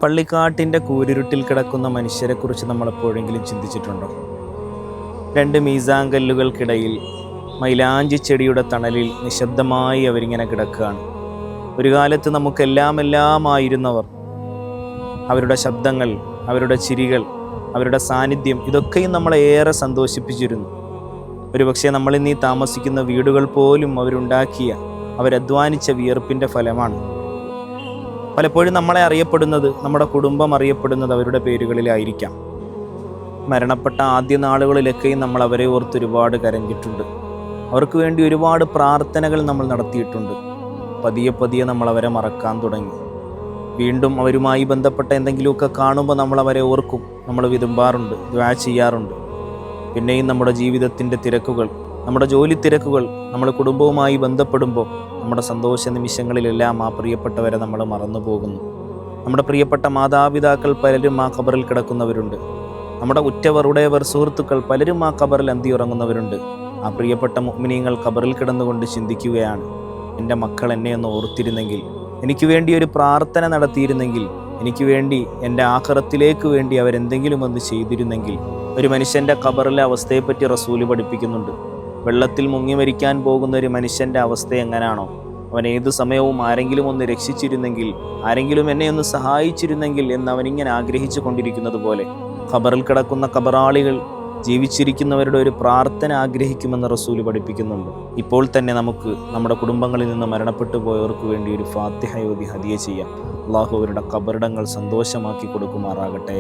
പള്ളിക്കാട്ടിൻ്റെ കൂരിരുട്ടിൽ കിടക്കുന്ന മനുഷ്യരെക്കുറിച്ച് നമ്മൾ എപ്പോഴെങ്കിലും ചിന്തിച്ചിട്ടുണ്ടോ? രണ്ട് മീസാങ്കല്ലുകൾക്കിടയിൽ മൈലാഞ്ചി ചെടിയുടെ തണലിൽ നിശബ്ദമായി അവരിങ്ങനെ കിടക്കുകയാണ്. ഒരു കാലത്ത് നമുക്കെല്ലാമായിരുന്നവർ, അവരുടെ ശബ്ദങ്ങൾ, അവരുടെ ചിരികൾ, അവരുടെ സാന്നിധ്യം, ഇതൊക്കെയും നമ്മളെ ഏറെ സന്തോഷിപ്പിച്ചിരുന്നു. ഒരുപക്ഷെ നമ്മളിന്നീ താമസിക്കുന്ന വീടുകൾ പോലും അവരുണ്ടാക്കിയ, അവരധ്വാനിച്ച വിയർപ്പിൻ്റെ ഫലമാണ്. പലപ്പോഴും നമ്മളെ അറിയപ്പെടുന്നത്, നമ്മുടെ കുടുംബം അറിയപ്പെടുന്നത് അവരുടെ പേരുകളിലായിരിക്കാം. മരണപ്പെട്ട ആദ്യ നാളുകളിലൊക്കെയും നമ്മൾ അവരെ ഓർത്ത് ഒരുപാട് കരഞ്ഞിട്ടുണ്ട്. അവർക്ക് വേണ്ടി ഒരുപാട് പ്രാർത്ഥനകൾ നമ്മൾ നടത്തിയിട്ടുണ്ട്. പതിയെ പതിയെ നമ്മൾ അവരെ മറക്കാൻ തുടങ്ങി. വീണ്ടും അവരുമായി ബന്ധപ്പെട്ട എന്തെങ്കിലുമൊക്കെ കാണുമ്പോൾ നമ്മൾ അവരെ ഓർക്കും, നമ്മൾ വിതുമ്പാറുണ്ട്, ദുആ ചെയ്യാറുണ്ട്. പിന്നെയും നമ്മുടെ ജീവിതത്തിൻ്റെ തിരക്കുകൾ, നമ്മുടെ ജോലി തിരക്കുകൾ, നമ്മൾ കുടുംബവുമായി ബന്ധപ്പെടുമ്പോൾ നമ്മുടെ സന്തോഷ നിമിഷങ്ങളിലെല്ലാം ആ പ്രിയപ്പെട്ടവരെ നമ്മൾ മറന്നു പോകുന്നു. നമ്മുടെ പ്രിയപ്പെട്ട മാതാപിതാക്കൾ പലരും ആ ഖബറിൽ കിടക്കുന്നവരുണ്ട്. നമ്മുടെ ഉറ്റവർ, ഉടയവർ, സുഹൃത്തുക്കൾ പലരും ആ ഖബറിൽ അന്തിയുറങ്ങുന്നവരുണ്ട്. ആ പ്രിയപ്പെട്ട മുഅ്മിനീങ്ങൾ ഖബറിൽ കിടന്നുകൊണ്ട് ചിന്തിക്കുകയാണ്, എൻ്റെ മക്കൾ എന്നെ ഒന്ന് ഓർത്തിരുന്നെങ്കിൽ, എനിക്ക് വേണ്ടി ഒരു പ്രാർത്ഥന നടത്തിയിരുന്നെങ്കിൽ, എനിക്ക് വേണ്ടി എൻ്റെ ആഖിറത്തിലേക്ക് വേണ്ടി അവരെന്തെങ്കിലും ഒന്ന് ചെയ്തിരുന്നെങ്കിൽ. ഒരു മനുഷ്യൻ്റെ ഖബറിലെ അവസ്ഥയെപ്പറ്റി റസൂല് പഠിപ്പിക്കുന്നുണ്ട്. വെള്ളത്തിൽ മുങ്ങി മരിക്കാൻ പോകുന്ന ഒരു മനുഷ്യൻ്റെ അവസ്ഥ എങ്ങനെയാണോ, അവൻ ഏതു സമയവും ആരെങ്കിലും ഒന്ന് രക്ഷിച്ചിരുന്നെങ്കിൽ, ആരെങ്കിലും എന്നെ ഒന്ന് സഹായിച്ചിരുന്നെങ്കിൽ എന്ന് അവനിങ്ങനെ ആഗ്രഹിച്ചു കൊണ്ടിരിക്കുന്നത് പോലെ ഖബറിൽ കിടക്കുന്ന ഖബറാളികൾ ജീവിച്ചിരിക്കുന്നവരുടെ ഒരു പ്രാർത്ഥന ആഗ്രഹിക്കുമെന്ന് റസൂല് പഠിപ്പിക്കുന്നുണ്ട്. ഇപ്പോൾ തന്നെ നമുക്ക് നമ്മുടെ കുടുംബങ്ങളിൽ നിന്ന് മരണപ്പെട്ടു പോയവർക്ക് വേണ്ടി ഒരു ഫാത്തിഹ ഓതി ഹദിയ ചെയ്യാം. അള്ളാഹു അവരുടെ ഖബറിടങ്ങൾ സന്തോഷമാക്കി കൊടുക്കുമാറാകട്ടെ.